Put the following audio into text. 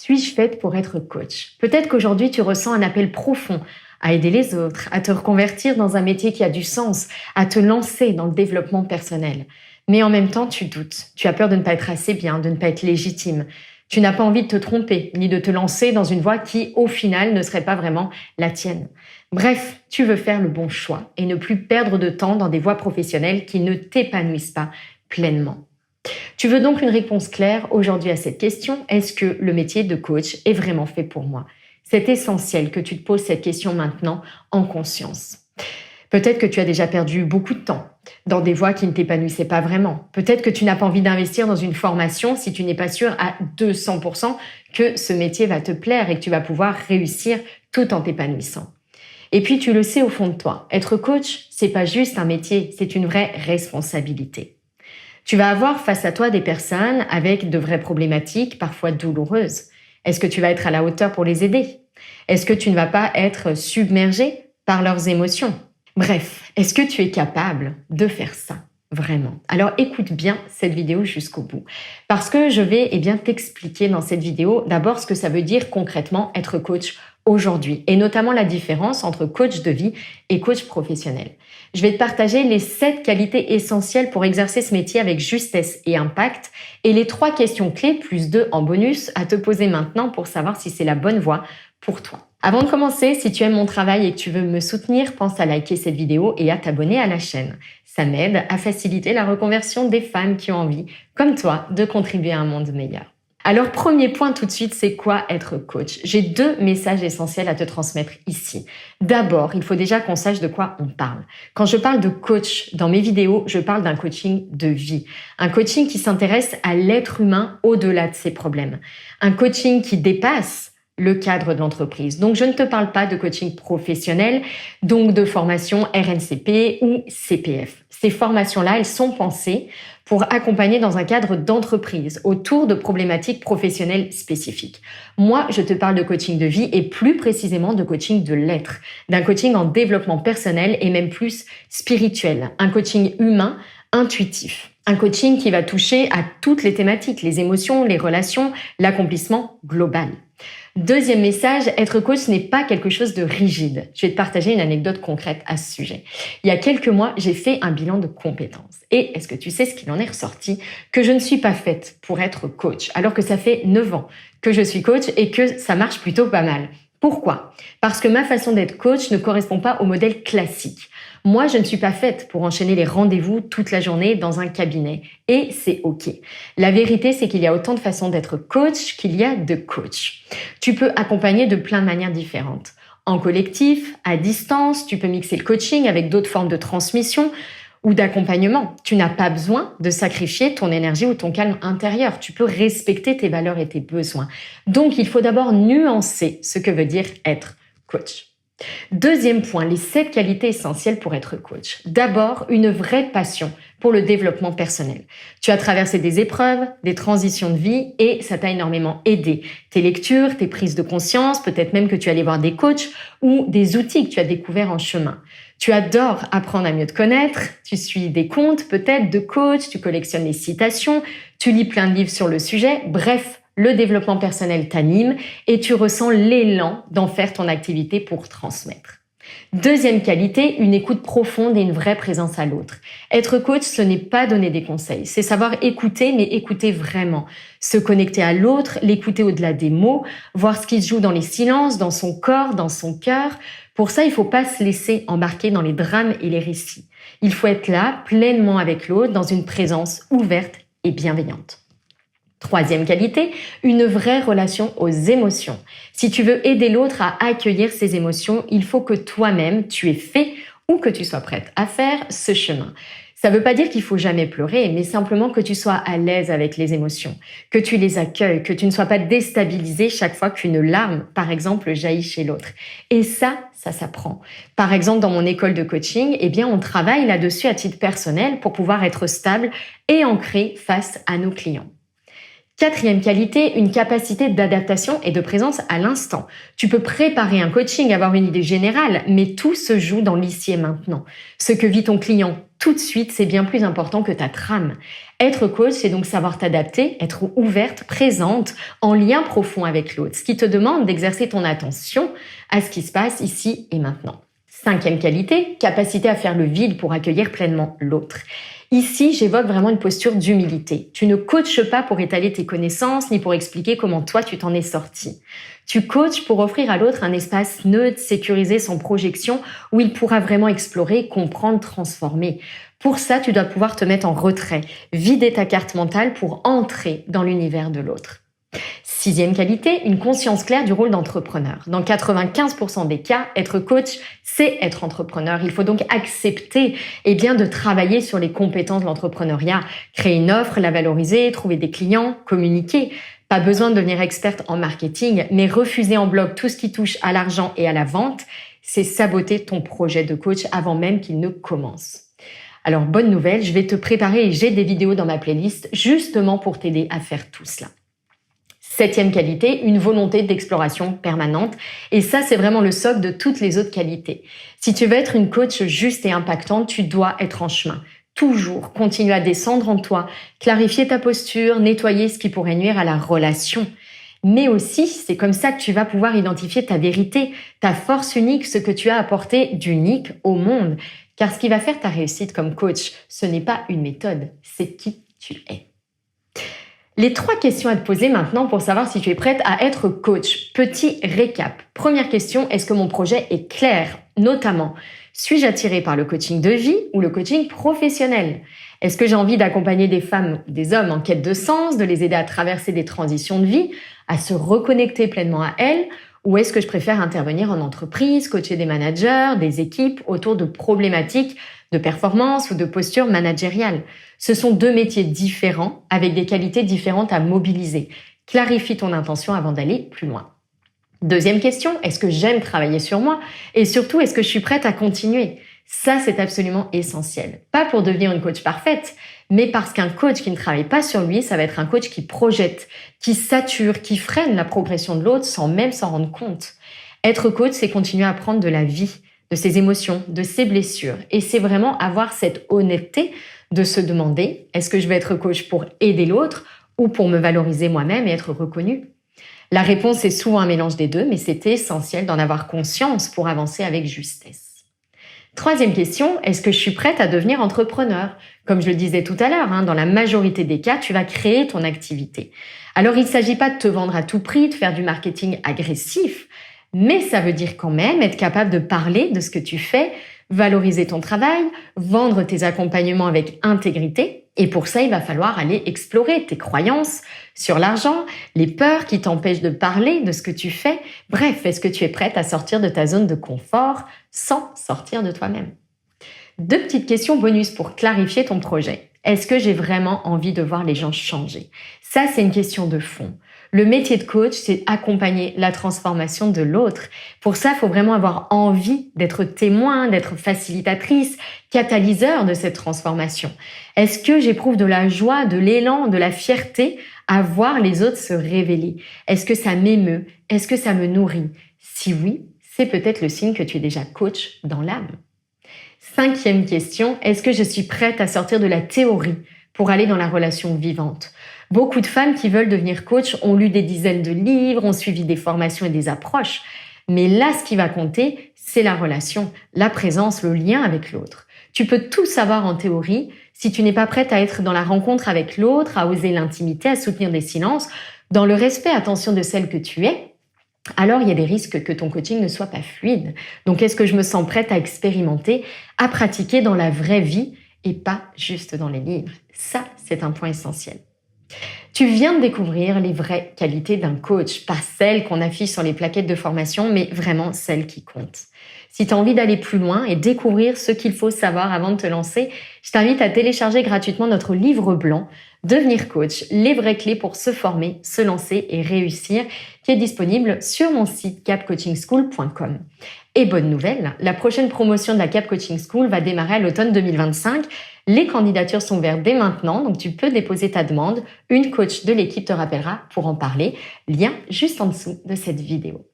Suis-je faite pour être coach? Peut-être qu'aujourd'hui, tu ressens un appel profond à aider les autres, à te reconvertir dans un métier qui a du sens, à te lancer dans le développement personnel. Mais en même temps, tu doutes. Tu as peur de ne pas être assez bien, de ne pas être légitime. Tu n'as pas envie de te tromper, ni de te lancer dans une voie qui, au final, ne serait pas vraiment la tienne. Bref, tu veux faire le bon choix et ne plus perdre de temps dans des voies professionnelles qui ne t'épanouissent pas pleinement. Tu veux donc une réponse claire aujourd'hui à cette question. Est-ce que le métier de coach est vraiment fait pour moi? C'est essentiel que tu te poses cette question maintenant en conscience. Peut-être que tu as déjà perdu beaucoup de temps dans des voies qui ne t'épanouissaient pas vraiment. Peut-être que tu n'as pas envie d'investir dans une formation si tu n'es pas sûr à 200% que ce métier va te plaire et que tu vas pouvoir réussir tout en t'épanouissant. Et puis tu le sais au fond de toi, être coach, c'est pas juste un métier, c'est une vraie responsabilité. Tu vas avoir face à toi des personnes avec de vraies problématiques, parfois douloureuses. Est-ce que tu vas être à la hauteur pour les aider? Est-ce que tu ne vas pas être submergé par leurs émotions? Bref, est-ce que tu es capable de faire ça? Vraiment. Alors écoute bien cette vidéo jusqu'au bout. Parce que je vais t'expliquer dans cette vidéo d'abord ce que ça veut dire concrètement être coach aujourd'hui. Et notamment la différence entre coach de vie et coach professionnel. Je vais te partager les 7 qualités essentielles pour exercer ce métier avec justesse et impact. Et les 3 questions clés, plus 2 en bonus, à te poser maintenant pour savoir si c'est la bonne voie pour toi. Avant de commencer, si tu aimes mon travail et que tu veux me soutenir, pense à liker cette vidéo et à t'abonner à la chaîne. Ça m'aide à faciliter la reconversion des femmes qui ont envie, comme toi, de contribuer à un monde meilleur. Alors, premier point tout de suite, c'est quoi être coach? J'ai 2 messages essentiels à te transmettre ici. D'abord, il faut déjà qu'on sache de quoi on parle. Quand je parle de coach dans mes vidéos, je parle d'un coaching de vie. Un coaching qui s'intéresse à l'être humain au-delà de ses problèmes. Un coaching qui dépasse le cadre de l'entreprise. Donc, je ne te parle pas de coaching professionnel, donc de formation RNCP ou CPF. Ces formations-là, elles sont pensées pour accompagner dans un cadre d'entreprise autour de problématiques professionnelles spécifiques. Moi, je te parle de coaching de vie et plus précisément de coaching de l'être, d'un coaching en développement personnel et même plus spirituel, un coaching humain, intuitif. Un coaching qui va toucher à toutes les thématiques, les émotions, les relations, l'accomplissement global. Deuxième message, être coach n'est pas quelque chose de rigide. Je vais te partager une anecdote concrète à ce sujet. Il y a quelques mois, j'ai fait un bilan de compétences. Et est-ce que tu sais ce qu'il en est ressorti? Que je ne suis pas faite pour être coach, alors que ça fait 9 ans que je suis coach et que ça marche plutôt pas mal. Pourquoi? Parce que ma façon d'être coach ne correspond pas au modèle classique. Moi, je ne suis pas faite pour enchaîner les rendez-vous toute la journée dans un cabinet. Et c'est OK. La vérité, c'est qu'il y a autant de façons d'être coach qu'il y a de coach. Tu peux accompagner de plein de manières différentes. En collectif, à distance, tu peux mixer le coaching avec d'autres formes de transmission ou d'accompagnement. Tu n'as pas besoin de sacrifier ton énergie ou ton calme intérieur. Tu peux respecter tes valeurs et tes besoins. Donc, il faut d'abord nuancer ce que veut dire être coach. Deuxième point, les 7 qualités essentielles pour être coach. D'abord, une vraie passion pour le développement personnel. Tu as traversé des épreuves, des transitions de vie et ça t'a énormément aidé. Tes lectures, tes prises de conscience, peut-être même que tu allais voir des coachs ou des outils que tu as découverts en chemin. Tu adores apprendre à mieux te connaître, tu suis des comptes peut-être de coachs, tu collectionnes les citations, tu lis plein de livres sur le sujet, bref, le développement personnel t'anime et tu ressens l'élan d'en faire ton activité pour transmettre. Deuxième qualité, une écoute profonde et une vraie présence à l'autre. Être coach, ce n'est pas donner des conseils, c'est savoir écouter, mais écouter vraiment. Se connecter à l'autre, l'écouter au-delà des mots, voir ce qui se joue dans les silences, dans son corps, dans son cœur. Pour ça, il faut pas se laisser embarquer dans les drames et les récits. Il faut être là, pleinement avec l'autre, dans une présence ouverte et bienveillante. Troisième qualité, une vraie relation aux émotions. Si tu veux aider l'autre à accueillir ses émotions, il faut que toi-même, tu aies fait ou que tu sois prête à faire ce chemin. Ça ne veut pas dire qu'il faut jamais pleurer, mais simplement que tu sois à l'aise avec les émotions, que tu les accueilles, que tu ne sois pas déstabilisé chaque fois qu'une larme, par exemple, jaillit chez l'autre. Et ça s'apprend. Par exemple, dans mon école de coaching, on travaille là-dessus à titre personnel pour pouvoir être stable et ancré face à nos clients. Quatrième qualité, une capacité d'adaptation et de présence à l'instant. Tu peux préparer un coaching, avoir une idée générale, mais tout se joue dans l'ici et maintenant. Ce que vit ton client tout de suite, c'est bien plus important que ta trame. Être coach, c'est donc savoir t'adapter, être ouverte, présente, en lien profond avec l'autre, ce qui te demande d'exercer ton attention à ce qui se passe ici et maintenant. Cinquième qualité, capacité à faire le vide pour accueillir pleinement l'autre. Ici, j'évoque vraiment une posture d'humilité. Tu ne coaches pas pour étaler tes connaissances ni pour expliquer comment toi tu t'en es sorti. Tu coaches pour offrir à l'autre un espace neutre, sécurisé, sans projection, où il pourra vraiment explorer, comprendre, transformer. Pour ça, tu dois pouvoir te mettre en retrait, vider ta carte mentale pour entrer dans l'univers de l'autre. Sixième qualité, une conscience claire du rôle d'entrepreneur. Dans 95% des cas, être coach, c'est être entrepreneur. Il faut donc accepter de travailler sur les compétences de l'entrepreneuriat, créer une offre, la valoriser, trouver des clients, communiquer. Pas besoin de devenir experte en marketing, mais refuser en bloc tout ce qui touche à l'argent et à la vente, c'est saboter ton projet de coach avant même qu'il ne commence. Alors, bonne nouvelle, je vais te préparer et j'ai des vidéos dans ma playlist justement pour t'aider à faire tout cela. Septième qualité, une volonté d'exploration permanente. Et ça, c'est vraiment le socle de toutes les autres qualités. Si tu veux être une coach juste et impactante, tu dois être en chemin. Toujours continuer à descendre en toi, clarifier ta posture, nettoyer ce qui pourrait nuire à la relation. Mais aussi, c'est comme ça que tu vas pouvoir identifier ta vérité, ta force unique, ce que tu as apporté d'unique au monde. Car ce qui va faire ta réussite comme coach, ce n'est pas une méthode, c'est qui tu es. Les 3 questions à te poser maintenant pour savoir si tu es prête à être coach. Petit récap. Première question, est-ce que mon projet est clair? Notamment, suis-je attirée par le coaching de vie ou le coaching professionnel? Est-ce que j'ai envie d'accompagner des femmes ou des hommes en quête de sens, de les aider à traverser des transitions de vie, à se reconnecter pleinement à elles? Ou est-ce que je préfère intervenir en entreprise, coacher des managers, des équipes autour de problématiques de performance ou de posture managériale? Ce sont 2 métiers différents avec des qualités différentes à mobiliser. Clarifie ton intention avant d'aller plus loin. Deuxième question, est-ce que j'aime travailler sur moi? Et surtout, est-ce que je suis prête à continuer? Ça, c'est absolument essentiel. Pas pour devenir une coach parfaite, mais parce qu'un coach qui ne travaille pas sur lui, ça va être un coach qui projette, qui sature, qui freine la progression de l'autre sans même s'en rendre compte. Être coach, c'est continuer à apprendre de la vie, de ses émotions, de ses blessures. Et c'est vraiment avoir cette honnêteté de se demander, est-ce que je vais être coach pour aider l'autre ou pour me valoriser moi-même et être reconnue? La réponse est souvent un mélange des deux, mais c'est essentiel d'en avoir conscience pour avancer avec justesse. Troisième question, est-ce que je suis prête à devenir entrepreneur? Comme je le disais tout à l'heure, dans la majorité des cas, tu vas créer ton activité. Alors, il ne s'agit pas de te vendre à tout prix, de faire du marketing agressif, mais ça veut dire quand même être capable de parler de ce que tu fais, valoriser ton travail, vendre tes accompagnements avec intégrité. Et pour ça, il va falloir aller explorer tes croyances sur l'argent, les peurs qui t'empêchent de parler de ce que tu fais. Bref, est-ce que tu es prête à sortir de ta zone de confort sans sortir de toi-même? 2 petites questions bonus pour clarifier ton projet. Est-ce que j'ai vraiment envie de voir les gens changer? Ça, c'est une question de fond. Le métier de coach, c'est accompagner la transformation de l'autre. Pour ça, il faut vraiment avoir envie d'être témoin, d'être facilitatrice, catalyseur de cette transformation. Est-ce que j'éprouve de la joie, de l'élan, de la fierté à voir les autres se révéler? Est-ce que ça m'émeut? Est-ce que ça me nourrit? Si oui, c'est peut-être le signe que tu es déjà coach dans l'âme. 5e question, est-ce que je suis prête à sortir de la théorie pour aller dans la relation vivante? Beaucoup de femmes qui veulent devenir coach ont lu des dizaines de livres, ont suivi des formations et des approches. Mais là, ce qui va compter, c'est la relation, la présence, le lien avec l'autre. Tu peux tout savoir en théorie. Si tu n'es pas prête à être dans la rencontre avec l'autre, à oser l'intimité, à soutenir des silences, dans le respect, attention de celle que tu es, alors il y a des risques que ton coaching ne soit pas fluide. Donc, est-ce que je me sens prête à expérimenter, à pratiquer dans la vraie vie et pas juste dans les livres? Ça, c'est un point essentiel. Tu viens de découvrir les vraies qualités d'un coach, pas celles qu'on affiche sur les plaquettes de formation, mais vraiment celles qui comptent. Si tu as envie d'aller plus loin et découvrir ce qu'il faut savoir avant de te lancer, je t'invite à télécharger gratuitement notre livre blanc Devenir coach, les vraies clés pour se former, se lancer et réussir, qui est disponible sur mon site capcoachingschool.com. Et bonne nouvelle, la prochaine promotion de la Cap Coaching School va démarrer à l'automne 2025. Les candidatures sont ouvertes dès maintenant, donc tu peux déposer ta demande. Une coach de l'équipe te rappellera pour en parler. Lien juste en dessous de cette vidéo.